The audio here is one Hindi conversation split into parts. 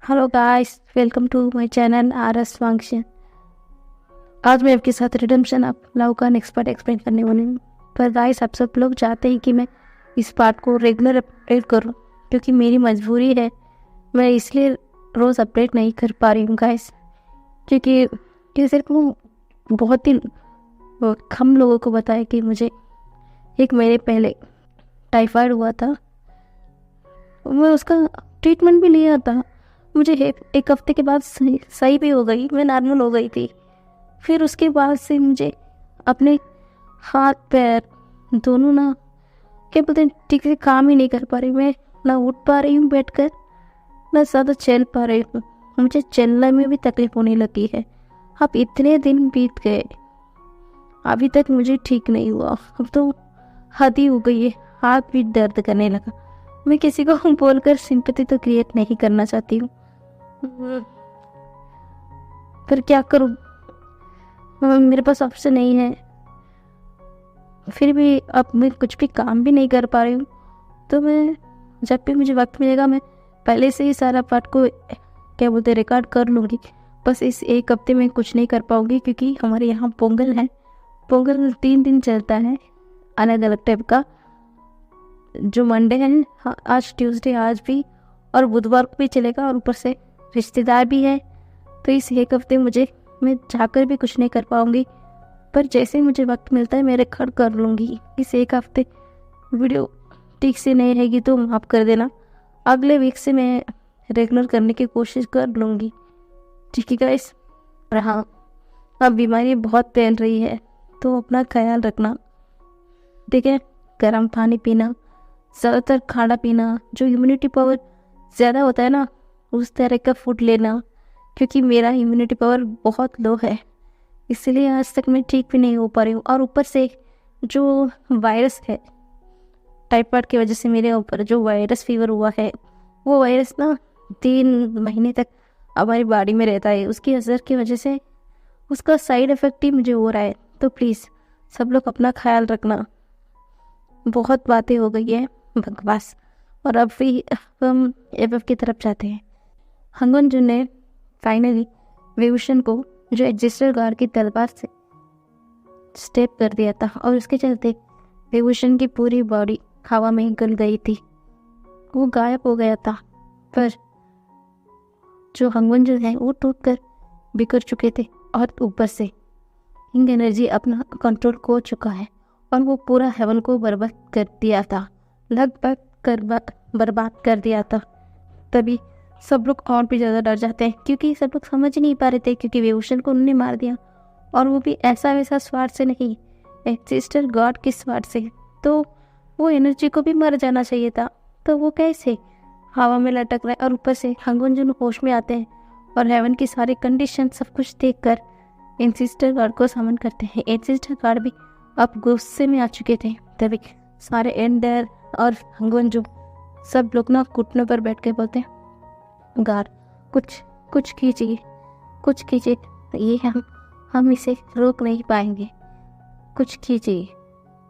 Hello guys, welcome to my channel RS function. आज मैं आपके साथ रिडेम्पशन ऑफ लव का नेक्स्ट पार्ट एक्सप्लेन करने वाली हूँ। पर गाइस, आप सब लोग चाहते हैं कि मैं इस पार्ट को रेगुलर अपडेट करूँ, क्योंकि मेरी मजबूरी है। मैं इसलिए रोज़ अपडेट नहीं कर पा रही हूँ गाइस, क्योंकि सिर्फ वो बहुत ही कम लोगों को बताया कि मुझे 1 महीने पहले टाइफाइड हुआ था। मैं उसका ट्रीटमेंट भी लिया था। मुझे एक हफ्ते के बाद सही भी हो गई, मैं नॉर्मल हो गई थी। फिर उसके बाद से मुझे अपने हाथ पैर दोनों ना, क्या बोलते हैं, ठीक से काम ही नहीं कर पा रही। मैं ना उठ पा रही हूँ बैठकर, ना ज़्यादा चल पा रही हूँ। मुझे चलने में भी तकलीफ होने लगी है। अब इतने दिन बीत गए, अभी तक मुझे ठीक नहीं हुआ। अब तो हद ही हो गई है, हाथ भी दर्द करने लगा। मैं किसी को बोलकर सिंपैथी तो क्रिएट नहीं करना चाहती हूँ, पर क्या करूँ, मेरे पास ऑप्शन नहीं है। फिर भी अब मैं कुछ भी काम भी नहीं कर पा रही हूँ। तो मैं जब भी मुझे वक्त मिलेगा, मैं पहले से ही सारा पार्ट को, क्या बोलते हैं, रिकॉर्ड कर लूँगी। बस इस एक हफ्ते में कुछ नहीं कर पाऊँगी, क्योंकि हमारे यहाँ पोंगल है। पोंगल 3 दिन चलता है, अलग अलग टाइप का। जो मंडे है, हाँ, आज ट्यूसडे, आज भी, और बुधवार को भी चलेगा, और ऊपर से रिश्तेदार भी है। तो इस एक हफ्ते मैं जाकर भी कुछ नहीं कर पाऊँगी। पर जैसे मुझे वक्त मिलता है मैं रिकॉर्ड कर लूँगी। इस एक हफ्ते वीडियो ठीक से नहीं रहेगी तो माफ़ कर देना। अगले वीक से मैं रेगुलर करने की कोशिश कर लूँगी, ठीक है गाइस। और हाँ, अब बीमारी बहुत फैल रही है, तो अपना ख्याल रखना, ठीक है। गर्म पानी पीना, ज़्यादातर खाना पीना, जो इम्यूनिटी पावर ज़्यादा होता है ना, उस तरह का फूड लेना, क्योंकि मेरा इम्यूनिटी पावर बहुत लो है, इसलिए आज तक मैं ठीक भी नहीं हो पा रही हूँ। और ऊपर से जो वायरस है, टाइफाइड की वजह से मेरे ऊपर जो वायरस फीवर हुआ है, वो वायरस ना 3 महीने तक हमारी बॉडी में रहता है। उसकी असर की वजह से उसका साइड इफ़ेक्ट ही मुझे हो रहा है। तो प्लीज़ सब लोग अपना ख्याल रखना। बहुत बातें हो गई है, बकवास। और अब भी हम एफ की तरफ जाते हैं। हंगन जुन ने फाइनली विभूषण को, जो एग्जिस्टर गार्ड की तलवार से स्टेप कर दिया था, और उसके चलते विभूषण की पूरी बॉडी हवा में गल गई थी, वो गायब हो गया था। पर जो हंगन जुन है वो टूटकर बिखर चुके थे, और ऊपर से हिंग एनर्जी अपना कंट्रोल खो चुका है, और वो पूरा हेवन को बर्बाद कर दिया था, लगभग बर्बाद कर दिया था। तभी सब लोग और भी ज़्यादा डर जाते हैं, क्योंकि सब लोग समझ नहीं पा रहे थे, क्योंकि विभूषण को उन्होंने मार दिया, और वो भी ऐसा वैसा स्वार्थ से नहीं, एक सिस्टर गॉड के स्वार्थ से। तो वो एनर्जी को भी मर जाना चाहिए था, तो वो कैसे हवा में लटक रहा है। और ऊपर से हंगुन होश में आते हैं, और हेवन की सारी कंडीशन सब कुछ देखकर एंसिस्टर गार्ड को समन करते हैं। एंसिस्टर गार्ड भी अब गुस्से में आ चुके थे। तभी सारे एंडर और हंगुन सब लोग ना घुटनों पर बैठ के बोलते हैं, गार्ड कुछ कीजिए, कुछ कीजिए, ये हम इसे रोक नहीं पाएंगे, कुछ कीजिए।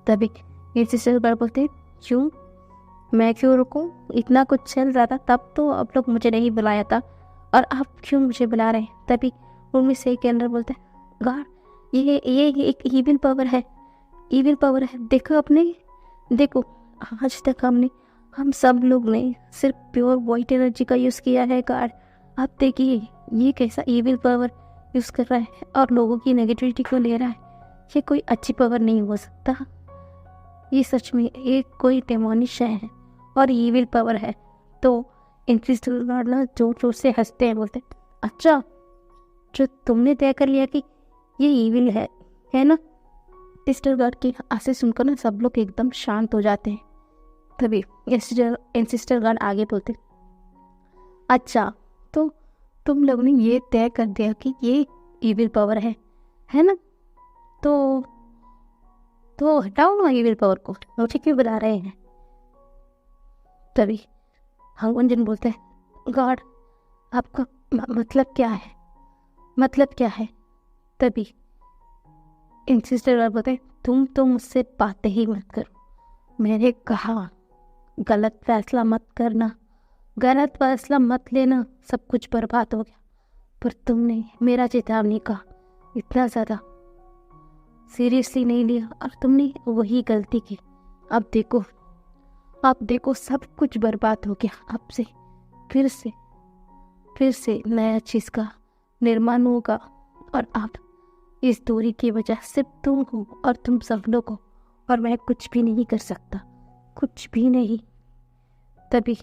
तभी एंसिस्टर गार्ड बोलते हैं, क्यों, मैं क्यों रुकूं, इतना कुछ चल रहा था तब तो आप लोग मुझे नहीं बुलाया था, और आप क्यों मुझे बुला रहे हैं। तभी उनमें से एक एंडर बोलते हैं, गार्ड ये एक ईविल पावर है, ईविल पावर है। देखो देखो, आज तक हम सब लोग ने सिर्फ प्योर वाइट एनर्जी का यूज़ किया है गार्ड। आप देखिए ये कैसा ईविल पावर यूज़ कर रहा है, और लोगों की नेगेटिविटी को ले रहा है। ये कोई अच्छी पावर नहीं हो सकता, ये सच में एक कोई डेमोनिश है, और ईविल पावर है। तो इंसिस्टर गार्ड ना जोर जोर से हंसते हैं, बोलते हैं, अच्छा, जो तुमने तय कर लिया कि ये ईविल है ना। सिस्टर गार्ड की आवाज़ सुनकर ना सब लोग एकदम शांत हो जाते हैं। तभी एंसिस्टर गार्ड आगे बोलते, अच्छा, तो तुम लोगों ने ये तय कर दिया कि ये ईविल पावर है ना। तो हटाओ ना ईविल पावर को, मुझे क्यों बुला रहे हैं। तभी हंगुन बोलते हैं, गार्ड आपका मतलब क्या है, मतलब क्या है। तभी इंसिस्टर गार्ड बोलते हैं, तुम तो मुझसे बातें ही मत करो, मैंने कहा गलत फैसला मत करना, गलत फैसला मत लेना, सब कुछ बर्बाद हो गया। पर तुमने मेरा चेतावनी का इतना ज़्यादा सीरियसली नहीं लिया और तुमने वही गलती की। अब देखो सब कुछ बर्बाद हो गया। अब से फिर से नया चीज़ का निर्माण होगा और अब इस दूरी की वजह सिर्फ तुम हो और तुम सब लोग हो, और मैं कुछ भी नहीं कर सकता, कुछ भी नहीं। तभी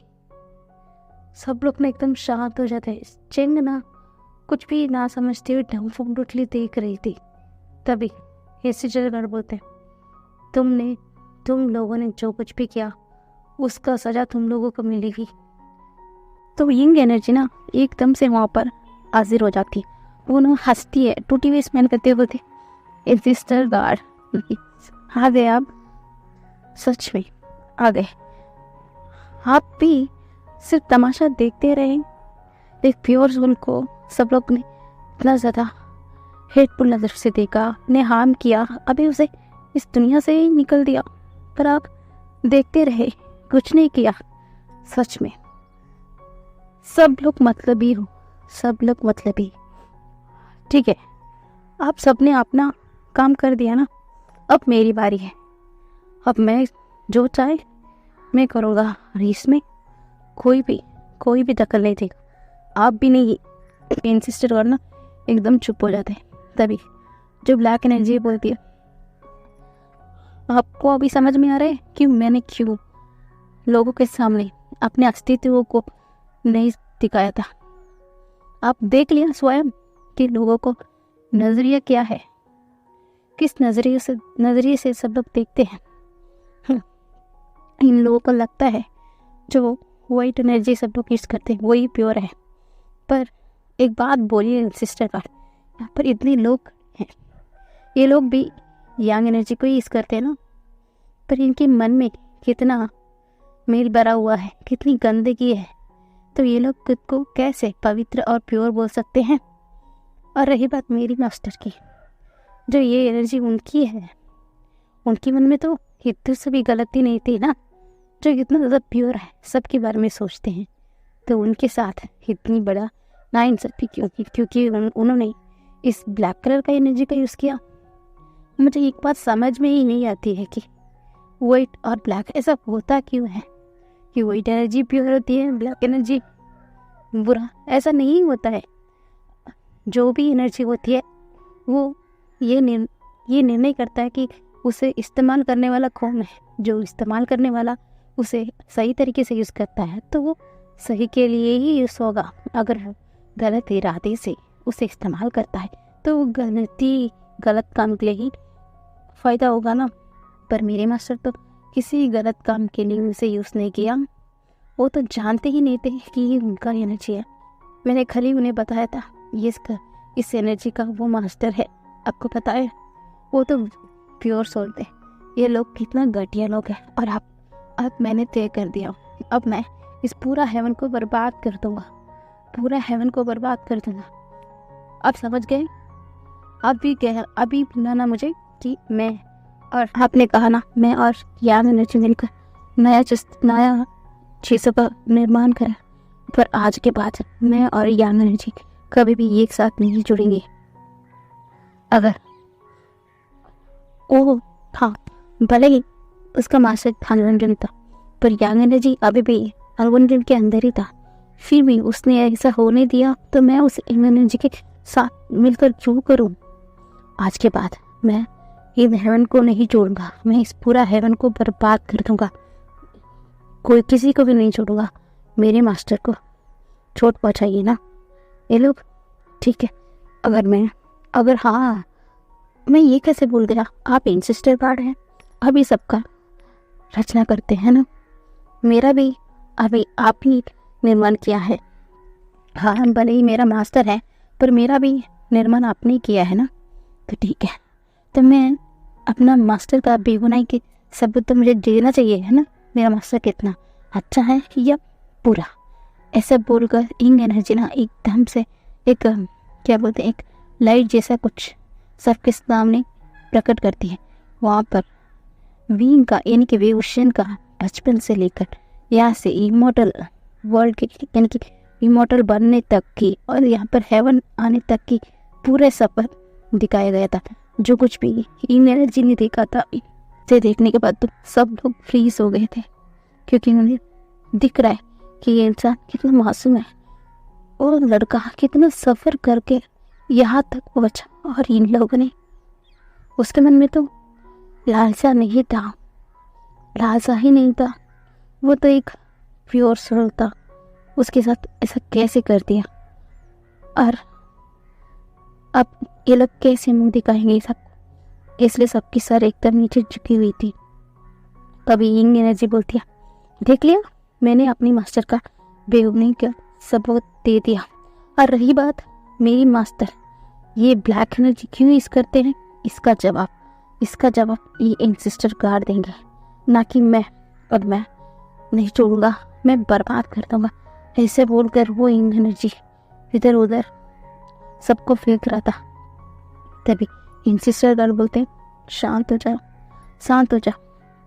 सब लोग ना एकदम शांत हो जाते हैं। चेंग ना कुछ भी ना समझते हुए डम्फोंडुटली देख रही थी। तभी हिस्सेजर बोलते, तुम लोगों ने जो कुछ भी किया उसका सजा तुम लोगों को मिलेगी। तो यंग एनर्जी ना एकदम से वहाँ पर हाजिर हो जाती है। वो ना हंसती है, टूटी हुई स्मेल करते हुए बोलती, सिस्टर गार्ड आ गए आप, सच में आ गए। आप भी सिर्फ तमाशा देखते रहे। एक प्योर सोल को सब लोग ने इतना ज़्यादा हेटफुल नज़र से देखा, ने हार्म किया, अभी उसे इस दुनिया से ही निकल दिया, पर आप देखते रहे, कुछ नहीं किया। सच में सब लोग मतलबी हो, सब लोग मतलबी। ठीक है, आप सबने अपना काम कर दिया ना, अब मेरी बारी है। अब मैं जो चाहे मैं करूँगा और इसमें कोई भी दखल नहीं देगा। आप भी नहीं। इंसिस्टर करना एकदम चुप हो जाते हैं। तभी जो ब्लैक एनर्जी बोलती है, आपको अभी समझ में आ रहा है कि मैंने क्यों लोगों के सामने अपने अस्तित्व को नहीं दिखाया था। आप देख लिया स्वयं कि लोगों को नजरिया क्या है, किस नजरिए से सब लोग देखते हैं। इन लोगों को लगता है जो वाइट एनर्जी सब लोग यूज करते हैं वही प्योर है। पर एक बात बोलिए सिस्टर का, यहाँ पर इतने लोग हैं, ये लोग भी यंग एनर्जी को यूज करते हैं ना, पर इनके मन में कितना मेल भरा हुआ है, कितनी गंदगी है, तो ये लोग खुद को कैसे पवित्र और प्योर बोल सकते हैं। और रही बात मेरी मास्टर की, जो ये एनर्जी उनकी है, उनके मन में तो इतनी से भी गलती नहीं थी ना, जो इतना ज़्यादा प्योर है, सबके बारे में सोचते हैं, तो उनके साथ इतनी बड़ा नाइंसाफी क्यों की? क्योंकि उन्होंने इस ब्लैक कलर का एनर्जी का यूज़ किया। मुझे एक बात समझ में ही नहीं आती है कि वाइट और ब्लैक ऐसा होता क्यों है कि वाइट एनर्जी प्योर होती है, ब्लैक एनर्जी बुरा। ऐसा नहीं होता है। जो भी एनर्जी होती है वो ये निर्णय करता है कि उसे इस्तेमाल करने वाला कौन है। जो इस्तेमाल करने वाला उसे सही तरीके से यूज़ करता है तो वो सही के लिए ही यूज़ होगा। अगर वो गलत इरादे से उसे इस्तेमाल करता है तो वो गलत काम के लिए ही फ़ायदा होगा ना। पर मेरे मास्टर तो किसी गलत काम के लिए उसे यूज़ नहीं किया। वो तो जानते ही नहीं थे कि ये उनका एनर्जी है। मैंने खाली उन्हें बताया था ये इस एनर्जी का वो मास्टर है। आपको पता है वो तो प्योर सोल थे। ये लोग कितना घटिया लोग हैं। और अब मैंने तय कर दिया, अब मैं इस पूरा हेवन को बर्बाद कर दूंगा, पूरा हेवन को बर्बाद कर दूंगा। आप समझ गए? अभी बुलाना मुझे कि मैं, और आपने कहा ना मैं और यंग एनर्जी मिलकर नया चीज़ों का निर्माण करें, पर आज के बाद मैं और यंग एनर्जी कभी भी एक साथ नहीं जुड़ेंगे। अगर ओ हाँ, भले ही उसका मास्टर अनवंडन था, पर यंग एनर्जी अभी भी अनवंडन के अंदर ही था। फिर भी उसने ऐसा होने दिया तो मैं उस यंग एनर्जी के साथ मिलकर क्यों करूं? आज के बाद मैं इन हेवन को नहीं छोड़ूंगा, मैं इस पूरा हेवन को बर्बाद कर दूंगा। कोई किसी को भी नहीं छोड़ूंगा। मेरे मास्टर को चोट पहुंचाइए ना ये लोग, ठीक है? अगर हाँ, मैं ये कैसे भूल गया, आप इंसिस्टर गार्ड हैं, अभी सबका रचना करते हैं ना। मेरा भी अभी आप ही निर्माण किया है। हाँ, भले ही मेरा मास्टर है पर मेरा भी निर्माण आपने किया है ना, तो ठीक है। तो मैं अपना मास्टर का बेगुनाही के सबूत तो मुझे देना चाहिए है ना। मेरा मास्टर कितना अच्छा है या बुरा, ऐसा बोलकर इंग एनर्जी ना एकदम से एक क्या बोलते हैं, एक लाइट जैसा कुछ सबके सामने प्रकट करती है। वहाँ पर विंग का यानी कि वेवोशन का बचपन से लेकर यहाँ से इमोर्टल वर्ल्ड की यानी कि इमॉर्टल बनने तक की और यहाँ पर हेवन आने तक की पूरे सफ़र दिखाया गया था। जो कुछ भी इन एनर्जी ने देखा था, इसे देखने के बाद तो सब लोग फ्रीज हो गए थे, क्योंकि उन्हें दिख रहा है कि ये इंसान कितना मासूम है और लड़का कितना सफ़र करके यहाँ तक पहुँचा। और इन लोगों ने, उसके मन में तो लालसा नहीं था, लालसा ही नहीं था, वो तो एक प्योर सोल था। उसके साथ ऐसा कैसे कर दिया, और अब ये लोग कैसे मुंह दिखाएंगे सब, इसलिए सबकी सर एकदम नीचे झुकी हुई थी। तभी यिंग एनर्जी बोलती है, देख लिया, मैंने अपनी मास्टर का बेवकूफ नहीं किया, सबूत दे दिया। और रही बात मेरी मास्टर ये ब्लैक एनर्जी क्यों यूज़ करते हैं, इसका जवाब ये एंसेस्टर गार्ड देंगे, ना कि मैं। और मैं नहीं छोड़ूंगा, मैं बर्बाद कर दूंगा। ऐसे बोलकर वो यिंग एनर्जी इधर उधर सबको फेंक रहा था। तभी एंसेस्टर गार्ड बोलते हैं, शांत हो जाओ, शांत हो जाओ।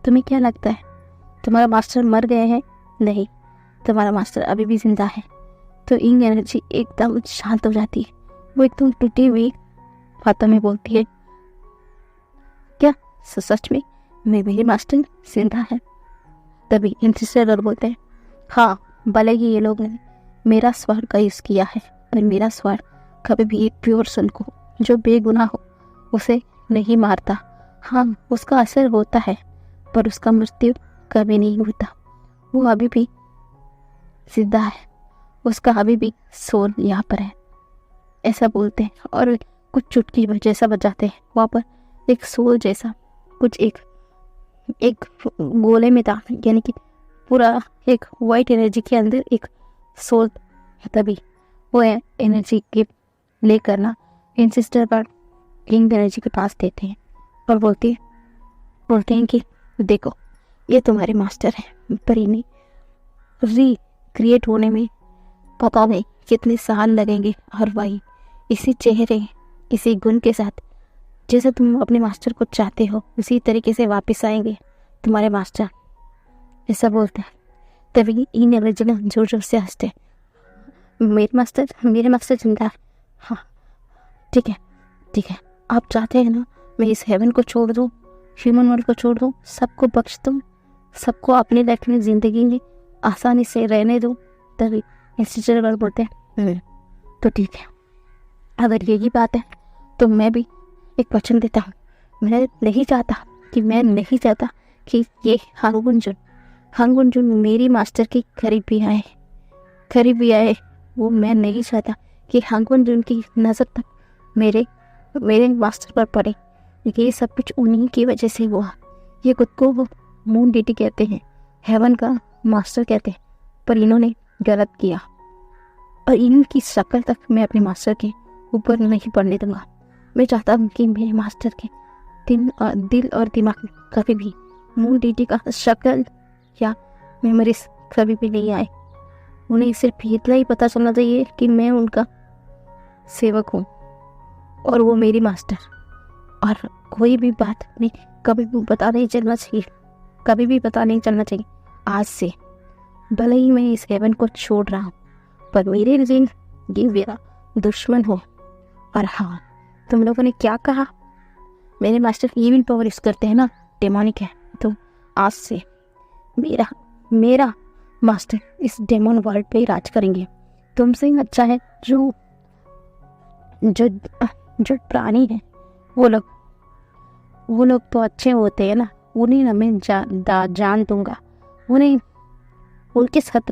तुम्हें क्या लगता है तुम्हारा मास्टर मर गए हैं? नहीं, तुम्हारा मास्टर अभी भी जिंदा है। तो यिंग एनर्जी एकदम शांत हो जाती है। वो एकदम टूटी हुई बातों में बोलती है, क्या सच में मेरे मास्टर जिंदा है? तभी एंसेस्टर बोलते हैं, हाँ, भले ही ये लोग ने मेरा स्वर्ण का यूज़ किया है, पर मेरा स्वर्ण कभी भी एक प्योर सन को जो बेगुनाह हो उसे नहीं मारता। हाँ, उसका असर होता है, पर उसका मृत्यु कभी नहीं होता। वो अभी भी जिंदा है, उसका अभी भी सोल यहाँ पर है। ऐसा बोलते हैं और कुछ चुटकी जैसा बजाते हैं। वहाँ पर एक सोल जैसा कुछ एक गोले में था, यानी कि पूरा एक वाइट एनर्जी के अंदर एक सोल। तभी वो एनर्जी के लेकर ना एंसेस्टर गार्ड यिंग एनर्जी के पास देते हैं और बोलते हैं कि देखो, ये तुम्हारे मास्टर हैं, पर इन्हें रिक्रिएट होने में पता नहीं कितने साल लगेंगे। और वही इसी चेहरे, इसी गुण के साथ जैसे तुम अपने मास्टर को चाहते हो, उसी तरीके से वापस आएंगे तुम्हारे मास्टर। ऐसा बोलते हैं। तभी इन एनर्जी ने जोर जोर से हंसते, मेरे मास्टर जिंदा है। हाँ, ठीक है, आप चाहते हैं ना मैं इस हेवन को छोड़ दूँ, ह्यूमन वर्ल्ड को छोड़ दूँ, सबको बख्श दूँ, सबको अपनी लाइफ में ज़िंदगी में आसानी से रहने दूँ? तभी इंस्टीट्यूट बोलते हैं, तो ठीक है, अगर यही बात है तो मैं भी एक वचन देता हूँ। मैं नहीं चाहता कि ये हांगुन जुन मेरी मास्टर के करीब भी आए। वो मैं नहीं चाहता कि हांगुन जुन की नज़र तक मेरे मास्टर पर पड़े। ये सब कुछ उन्हीं की वजह से हुआ। ये खुद को वो मून डीटी कहते हैं, हेवन का मास्टर कहते हैं, पर इन्होंने गलत किया और इनकी शक्ल तक मैं अपने मास्टर के ऊपर नहीं पड़ने दूंगा। मैं चाहता हूँ कि मेरे मास्टर के दिल और दिमाग में कभी भी मून डीटी का शक्ल या मेमोरीज कभी भी नहीं आए। उन्हें सिर्फ इतना ही पता चलना चाहिए कि मैं उनका सेवक हूँ और वो मेरी मास्टर। और कोई भी बात नहीं कभी भी पता नहीं चलना चाहिए। आज से भले ही मैं इस हेवन को छोड़ रहा हूँ, पर मेरे लिए ये मेरा दुश्मन हो। और हाँ, तुम लोगों ने क्या कहा, मेरे मास्टर इविल पावर यूज़ करते हैं ना, डेमोनिक है, तो आज से मेरा मास्टर इस डेमन वर्ल्ड पे राज करेंगे। तुमसे अच्छा है जो प्राणी है, वो लोग तो अच्छे होते हैं ना, उन्हें ना मैं जान दूंगा, उनके साथ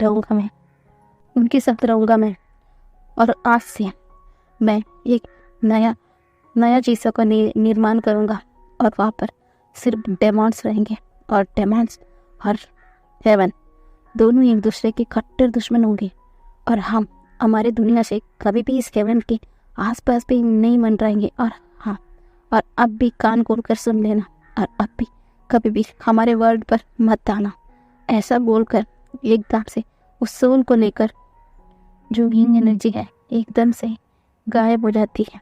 रहूँगा मैं। और आज से मैं एक नया चीज़ों का निर्माण करूँगा और वहाँ पर सिर्फ डेमॉन्स रहेंगे। और डेमॉन्स और हेवन दोनों एक दूसरे के कट्टर दुश्मन होंगे। और हम हमारे दुनिया से कभी भी इस हेवन के आसपास भी नहीं मंडराएंगे। और हाँ, और अब भी कान खोल कर सुन लेना, और अब भी कभी भी हमारे वर्ल्ड पर मत आना। ऐसा बोलकर एकदम से उस सोल को लेकर जो यिंग एनर्जी है एकदम से गायब हो जाती है।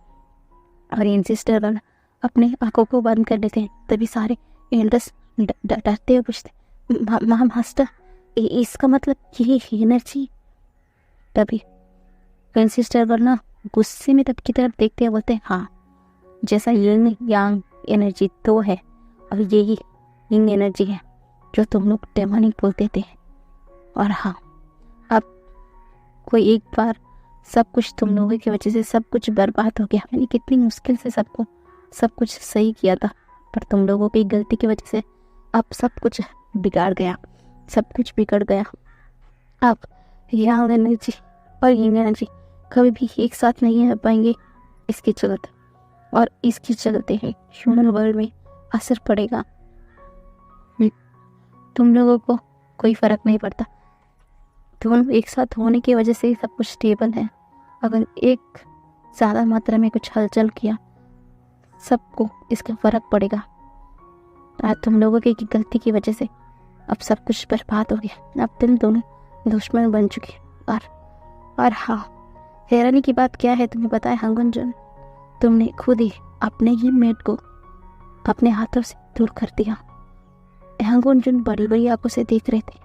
और एंसेस्टर अपने आंखों को बंद कर लेते हैं। तभी सारे एल्डर्स डरते हुए पूछते, मास्टर इसका मतलब ये एनर्जी। तभी ट्विन सिस्टर वरना गुस्से में तब की तरफ देखते हैं, बोलते हैं हाँ, जैसा यिंग यांग एनर्जी तो है और यही यिंग एनर्जी है जो तुम लोग डेमोनिक बोलते थे। और हाँ, अब कोई एक बार सब कुछ तुम लोगों की वजह से सब कुछ बर्बाद हो गया। मैंने कितनी मुश्किल से सब कुछ सही किया था, पर तुम लोगों की गलती की वजह से अब सब कुछ बिगाड़ गया, सब कुछ बिगड़ गया। अब यांग एनर्जी और यिंग एनर्जी कभी भी एक साथ नहीं रह पाएंगे। इसके चलते और इसके चलते ही ह्यूमन वर्ल्ड में असर पड़ेगा। तुम लोगों को कोई फर्क नहीं पड़ता, दोनों एक साथ होने की वजह से सब कुछ स्टेबल है। अगर एक ज़्यादा मात्रा में कुछ हलचल किया, सबको इसका फर्क पड़ेगा। आज तुम लोगों की गलती की वजह से अब सब कुछ बर्बाद हो गया। अब तुम दोनों दुश्मन बन चुके। और हाँ, हैरानी की बात क्या है तुम्हें पता है हंगुन जुन, तुमने खुद ही अपने ही मेट को अपने हाथों से दूर कर दिया। हंगुन जुन बड़ी बड़ी आंखों से देख रहे थे।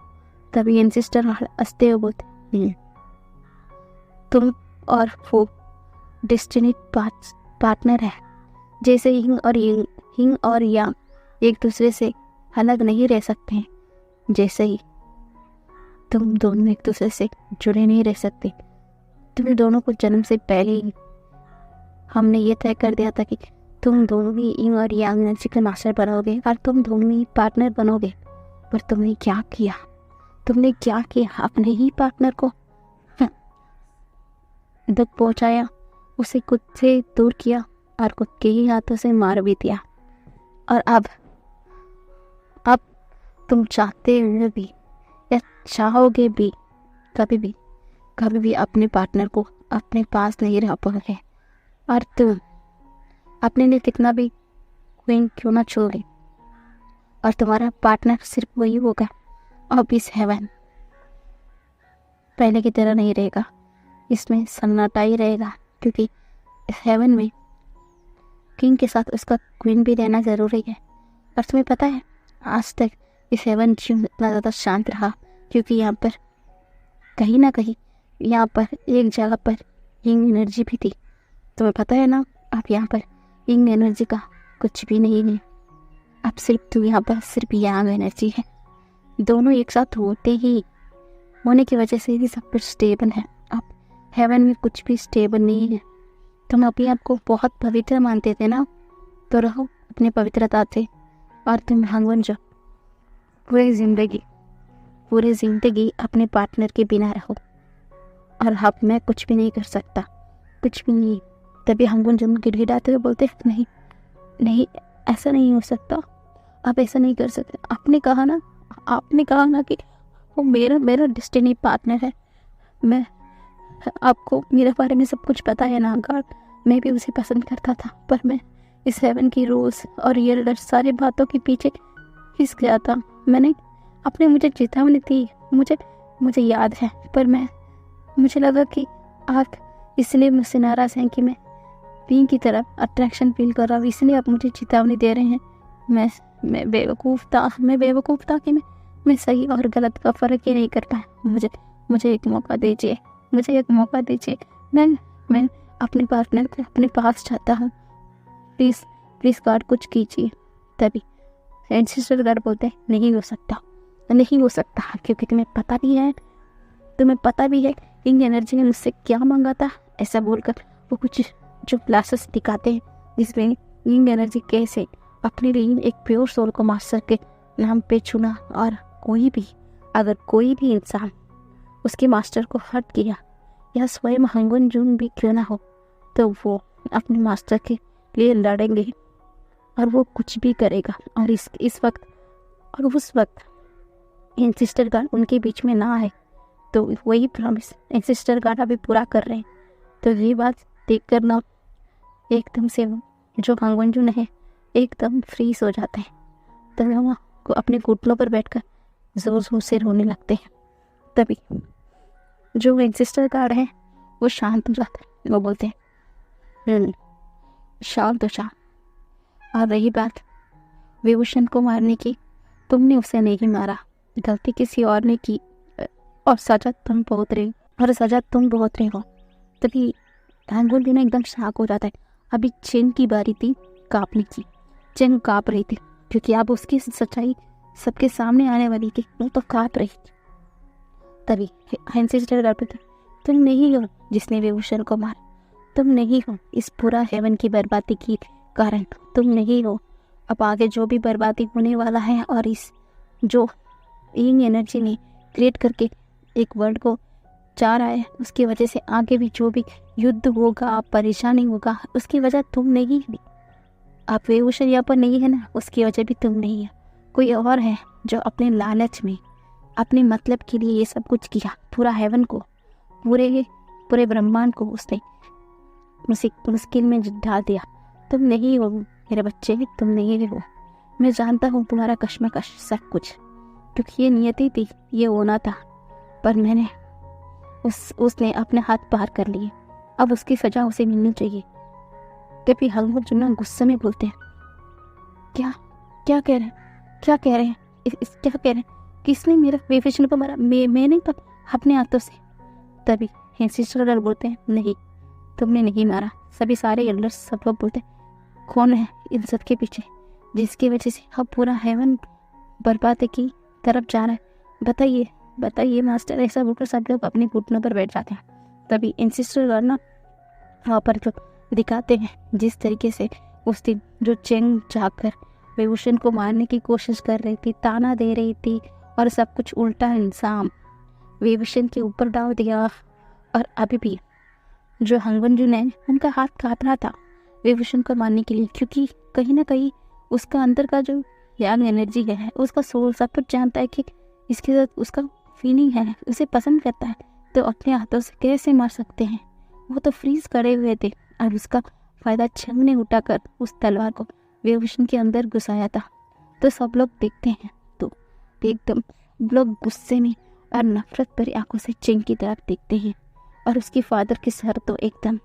तभी एंसिस्टर हंसते हुए बोलते, तुम और वो डेस्टिनी पार्टनर है। जैसे हिंग और यांग एक दूसरे से अलग नहीं रह सकते हैं, जैसे ही तुम दोनों एक दूसरे से जुड़े नहीं रह सकते। तुम दोनों को जन्म से पहले ही हमने ये तय कर दिया था कि तुम दोनों ही यिंग और यांग एनर्जी के मास्टर बनोगे और तुम दोनों ही पार्टनर बनोगे। पर तुमने क्या किया? अपने ही पार्टनर को दुख पहुंचाया, उसे खुद से दूर किया और खुद के ही हाथों से मार भी दिया। और अब तुम चाहते हुए भी या चाहोगे भी कभी भी अपने पार्टनर को अपने पास नहीं रह पाओगे। और तुम अपने लिए कितना भी क्वीन क्यों ना छोड़े, और तुम्हारा पार्टनर सिर्फ वही होगा। अब इस हेवन पहले की तरह नहीं रहेगा, इसमें सन्नाटा ही रहेगा, क्योंकि इस हेवन में किंग के साथ उसका क्वीन भी रहना ज़रूरी है। और तुम्हें पता है आज तक इस हेवन इतना ज़्यादा शांत रहा क्योंकि यहाँ पर कहीं ना कहीं यहाँ पर एक जगह पर यिंग एनर्जी भी थी। तुम्हें पता है ना, अब यहाँ पर यिंग एनर्जी का कुछ भी नहीं है। अब यहाँ पर सिर्फ यांग एनर्जी है। दोनों एक साथ होने की वजह से ही सब कुछ स्टेबल है। अब हेवन में कुछ भी स्टेबल नहीं है। तुम अपने आप को बहुत पवित्र मानते थे ना, तो रहो अपनी पवित्रता से। और तुम हंगवन जो पूरी जिंदगी अपने पार्टनर के बिना रहो। और अब मैं कुछ भी नहीं कर सकता, कुछ भी नहीं। तभी हंगवन जब गिड़गिड़ाते हुए बोलते, नहीं ऐसा नहीं हो सकता, आप ऐसा नहीं कर सकते। आपने कहा ना कि वो मेरा डेस्टिनी पार्टनर है। मैं आपको मेरे बारे में सब कुछ पता है ना गॉड, मैं भी उसे पसंद करता था, पर मैं इस हेवन की रूल्स और ये सारी बातों के पीछे फिस गया था। आपने मुझे चेतावनी दी, मुझे याद है, पर मुझे लगा कि आप इसलिए मुझसे नाराज़ हैं कि मैं पिंक की तरफ अट्रैक्शन फील कर रहा हूँ, इसलिए आप मुझे चेतावनी दे रहे हैं। मैं बेवकूफ़ था कि मैं सही और गलत का फ़र्क ही नहीं कर पाया। मुझे एक मौका दीजिए, मैं अपने पार्टनर को अपने पास चाहता हूँ। प्लीज़ गॉड कुछ कीजिए। तभी एंसेस्टर गॉड बोलते हैं, नहीं हो सकता क्योंकि तुम्हें पता भी है यिंग एनर्जी ने मुझसे क्या मांगा था। ऐसा बोलकर वो कुछ जो फ्लैशेस दिखाते हैं जिसमें यिंग एनर्जी कैसे अपने लिए एक प्योर सोल को मास्टर के नाम पे चुना, और अगर कोई भी इंसान उसके मास्टर को हर्ट किया या स्वयं हंगवन जून भी क्यों ना हो, तो वो अपने मास्टर के लिए लड़ेंगे और वो कुछ भी करेगा। और उस वक्त एंसेस्टर गॉड उनके बीच में ना आए, तो वही प्रॉमिस एंसेस्टर गॉड अभी पूरा कर रहे हैं। तो ये बात देख कर ना एकदम से जो हंगवन जून है एकदम फ्रीज हो जाते हैं। तब हम को अपने घुटनों पर बैठकर जोर से रोने लगते हैं। तभी जो एंसेस्टर गॉड है वो शांत हो जाता है। वो बोलते हैं, शांत। और रही बात विभूषण को मारने की, तुमने उसे नहीं मारा, गलती किसी और ने की। और सजा तुम भुगत रहे हो, और सजा तुम भुगत रहे हो। तभी हैंगुल ना एकदम शाक हो जाता है। अभी चेंग की बारी थी कांपने की। चेंग कांप रही थी क्योंकि अब उसकी सच्चाई सबके सामने आने वाली थी। वो तो कांप रही थी। तभी हैंसिस्टर डरते थे, तुम नहीं हो जिसने विभूषण को मारा, तुम नहीं हो इस पूरा हेवन की बर्बादी की कारण, तुम नहीं हो। अब आगे जो भी बर्बादी होने वाला है और इस जो यिंग एनर्जी ने क्रिएट करके एक वर्ल्ड को चाह रहा है, उसकी वजह से आगे भी जो भी युद्ध होगा, परेशानी होगा, उसकी वजह तुम नहीं है। आप विभूषण यहाँ पर नहीं है ना, उसकी वजह भी तुम नहीं है, कोई और है जो अपने लालच में, अपने मतलब के लिए ये सब कुछ किया। पूरा हेवन को, पूरे ब्रह्मांड को उसने मुश्किल में डाल दिया। तुम नहीं हो मेरे बच्चे, तुम नहीं हो। मैं जानता हूँ तुम्हारा कश्मकश सब कुछ, क्योंकि ये नियति थी, ये होना था, पर मैंने उसने अपने हाथ पार कर लिए। अब उसकी सजा उसे मिलनी चाहिए। तभी हंगुल जुन्ना गुस्से में बोलते हैं, क्या कह रहे हैं, क्या कह रहे हैं, किसने मेरा विभूषण को मारा? मैंने अपने हाथों से। तभी हैंसिस्टर बोलते हैं, नहीं, तुमने नहीं मारा। सभी सारे एल्डर्स सब लोग बोलते हैं, कौन है इन सब के पीछे, जिसकी वजह से अब पूरा हेवन बर्बादी की तरफ जा रहा है? बताइए मास्टर। ऐसा बोलकर सब लोग अपने घुटनों पर बैठ जाते हैं। तभी हैंसिस्टर ना वहाँ पर जो दिखाते हैं जिस तरीके से उस दिन जो चेंग जाकर विभूषण को मारने की कोशिश कर रही थी, ताना दे रही थी, और सब कुछ उल्टा इंसान विभूषण के ऊपर डाल दिया। और अभी भी जो हंगवंजुन है, उनका हाथ कांप रहा था विभूषण को मारने के लिए, क्योंकि कहीं ना कहीं उसका अंदर का जो यांग एनर्जी है, उसका सोल सब कुछ जानता है कि इसके साथ उसका फीलिंग है, उसे पसंद करता है, तो अपने हाथों से कैसे मार सकते हैं। वो तो फ्रीज करे हुए थे और उसका फायदा चेंग ने उठाकर उस तलवार को विभूषण के अंदर घुसाया था। तो सब लोग देखते हैं तो एकदम लोग गुस्से में और नफरत भरी आंखों से चेंग की तरफ देखते हैं, और उसके फादर के सर तो एकदम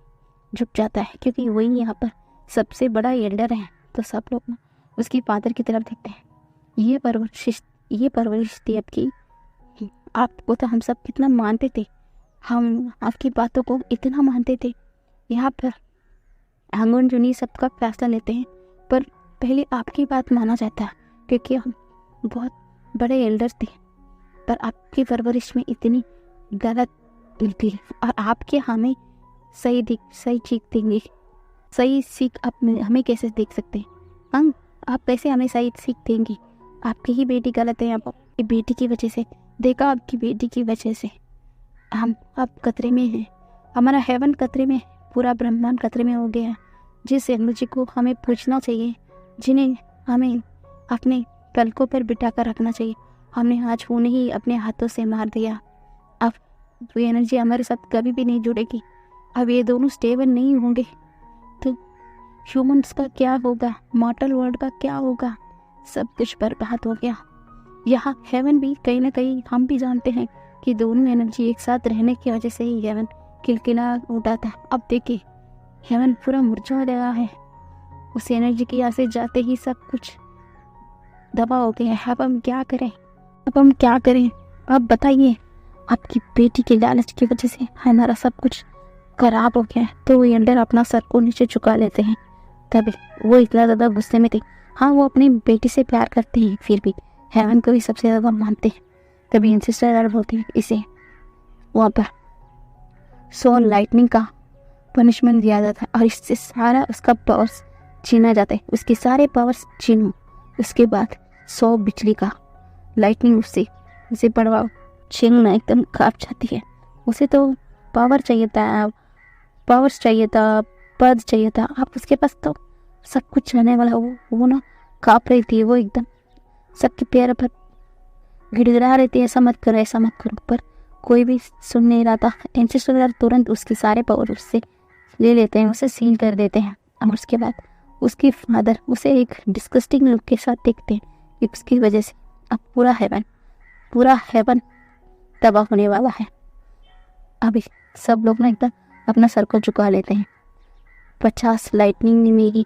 झुक जाता है, क्योंकि वही यहाँ पर सबसे बड़ा एल्डर है। तो सब लोग उसके फादर की तरफ देखते हैं। ये परवरिश थी आपकी, आपको तो हम सब कितना मानते थे, हम आपकी बातों को इतना मानते थे। यहाँ पर हंगवंजुन सबका फैसला लेते हैं, पर पहले आपकी बात माना जाता है, क्योंकि हम बहुत बड़े एल्डर थे, पर आपकी परवरिश में इतनी गलत थी, और आपके हमें सही सीख देंगे, सही सीख आप हमें कैसे देख सकते हैं? आप कैसे हमें सही सीख देंगी? आपकी ही बेटी गलत है, आपकी बेटी की वजह से, देखा आपकी बेटी की वजह से हम अब खतरे में हैं, हमारा हेवन खतरे में, पूरा ब्रह्मांड खतरे में हो गया है। जिस एनर्जी को हमें पूछना चाहिए, जिन्हें हमें अपने पलकों पर बिठा कर रखना चाहिए, हमने आज उन्हें ही अपने हाथों से मार दिया। अब वो एनर्जी हमारे साथ कभी भी नहीं जुड़ेगी। अब ये दोनों स्टेबल नहीं होंगे तो ह्यूमंस का क्या होगा, मॉर्टल वर्ल्ड का क्या होगा? सब कुछ बर्बाद हो गया। यहाँ हेवन भी कहीं ना कहीं हम भी जानते हैं कि दोनों एनर्जी एक साथ रहने की वजह से ही हेवन किलकिला उठा था। अब देखिए हेवन पूरा मुरझा गया है, उस एनर्जी की यहाँ से जाते ही सब कुछ दबा हो गया है। अब हम क्या करें? अब बताइए, आपकी बेटी के लालच की वजह से हमारा सब कुछ खराब हो गया है। तो वो एल्डर अपना सर को नीचे झुका लेते हैं। तभी वो इतना ज़्यादा गुस्से में थे। हाँ, वो अपनी बेटी से प्यार करते हैं, फिर भी हेवन को ही सबसे ज़्यादा मानते हैं। तभी हैंसिस्टर बोलते हैं इसे वहाँ पर सोल लाइटनिंग का पनिशमेंट दिया जाता है, और इससे सारा उसका पावर्स छीना जाता है, उसके सारे पावर्स छीनो। उसके बाद 100 बिजली का लाइटनिंग उसे पड़वाओ। चेंग ना एकदम कांप जाती है। उसे तो पावर्स चाहिए था, पद चाहिए था। आप उसके पास तो सब कुछ रहने वाला, वो ना कांप रही थी, वो एकदम सबके पैर पर गिड़गिड़ा रही थी, ऐसा मत करो, पर कोई भी सुन नहीं रहा था। हैंसिस्टर तुरंत उसके सारे पावर उससे ले लेते हैं, उसे सील कर देते हैं, और उसके बाद उसके फादर उसे एक डिस्गस्टिंग लुक के साथ देखते हैं कि उसकी वजह से अब पूरा हेवन तबाह होने वाला है। अभी सब लोग ना एकदम अपना सर को झुका लेते हैं। 50 लाइटनिंग ने मेरी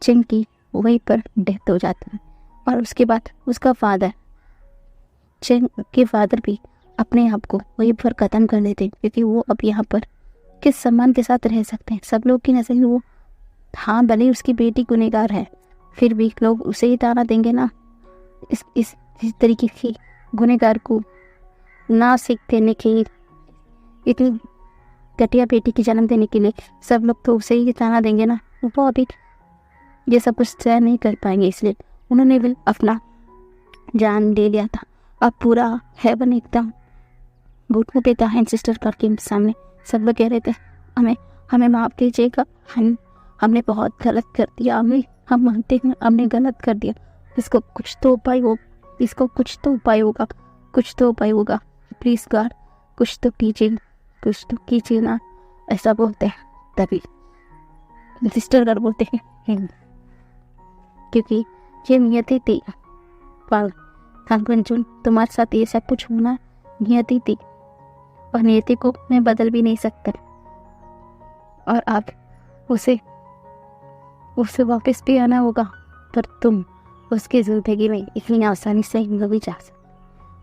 चेंग की वहीं पर डेथ हो जाती है, और उसके बाद उसका फादर चेंग के फादर भी अपने आप को वहीं पर ख़त्म कर देते हैं, क्योंकि वो अब यहाँ पर किस सम्मान के साथ रह सकते हैं। सब लोग की नज़र में वो, हाँ भले ही उसकी बेटी गुनहगार है, फिर भी लोग उसे ही ताना देंगे ना। इस तरीके की गुनहगार को ना सीख देने की, इतनी घटिया बेटी की जन्म देने के लिए सब लोग तो उसे ही ताना देंगे ना। वो अभी ये सब कुछ सहन नहीं कर पाएंगे, इसलिए उन्होंने भी अपना जान ले लिया था। अब पूरा हेवन एकदम घुटनों पे था सिस्टर के सामने। सब लोग कह रहे थे हमें माफ़ कीजिएगा, हमने बहुत गलत कर दिया, हम मानते हैं हमने गलत कर दिया, इसको कुछ तो उपाय होगा, प्लीज़ गॉड कुछ तो कीजिए ना, ऐसा बोलते हैं। तभी सिस्टर कर बोलते हैं क्योंकि ये नियति थी कंचन, तुम्हारे साथ ये सब कुछ होना नियति थी, और नियति को मैं बदल भी नहीं सकता। और आप उसे वापस भी आना होगा, पर तुम उसकी ज़िंदगी में इतनी आसानी से नहीं जा सकते।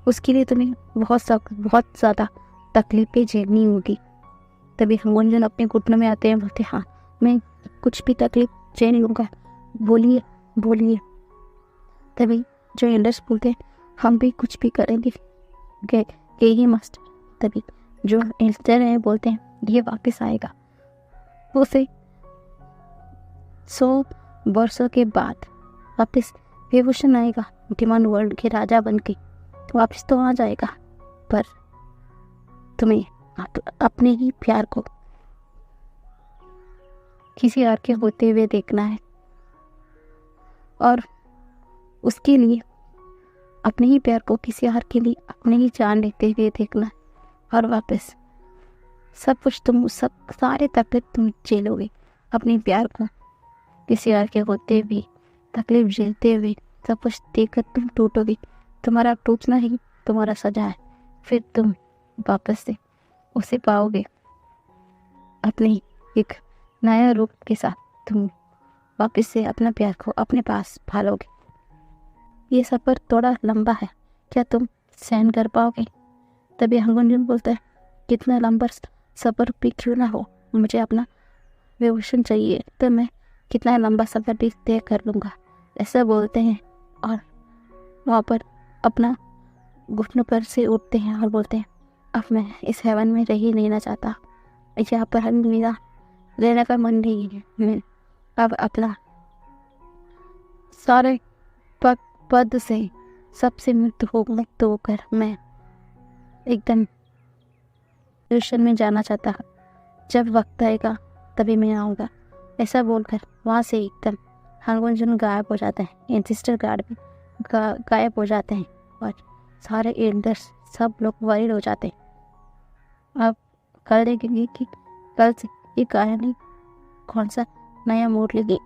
उसके लिए तुम्हें बहुत ज़्यादा तकलीफ़ें झेलनी होगी। तभी गुंजन अपने घुटनों में आते हैं, बोलते हाँ मैं कुछ भी तकलीफ झेल लूँगा, बोलिए। तभी जो एल्डर्स बोलते हैं हम भी कुछ भी करेंगे, ये मस्त। तभी जो एल्डर हैं बोलते हैं ये वापस आएगा, उसे 100 वर्षों के बाद वापस विभूषण आएगा, डिमांड वर्ल्ड के राजा बन के वापस तो आ जाएगा, पर तुम्हें अपने ही प्यार को किसी और के होते हुए देखना है, और उसके लिए अपने ही प्यार को किसी और के लिए अपने ही जान लेते हुए देखना है। और वापस सब कुछ सारे तकलीफ तुम झेलोगे, अपने प्यार को किसी और के होते हुए तकलीफ झेलते हुए सब कुछ देखकर तुम टूटोगे। तुम्हारा टूटना ही तुम्हारा सजा है, फिर तुम वापस से उसे पाओगे अपने एक नया रूप के साथ। तुम वापस से अपना प्यार को अपने पास पालोगे। ये सफ़र थोड़ा लंबा है, क्या तुम सहन कर पाओगे? तभी गुंजन बोलता है कितना लंबा सफ़र भी क्यों ना हो, मुझे अपना विभूषण चाहिए, तो मैं कितना लंबा सफ़र भी तय कर लूँगा, ऐसा बोलते हैं। और वहाँ पर अपना घुटनों पर से उठते हैं और बोलते हैं अब मैं इस हेवन में रह ही नहीं चाहता, यहाँ पर मेरा रहने का मन नहीं है। मैं अब अपना सारे पद से सबसे मुक्त होकर मैं एकदम ट्यूशन में जाना चाहता हूँ। जब वक्त आएगा तभी मैं आऊँगा, ऐसा बोलकर वहाँ से एकदम गुंजन गायब हो जाता है। सिस्टर गार्ड भी गायब हो जाते हैं और सारे एल्डर्स सब लोग वरीड हो जाते हैं। अब कल देखेंगे कि कल से ये कहानी कौन सा नया मोड़ लेगी।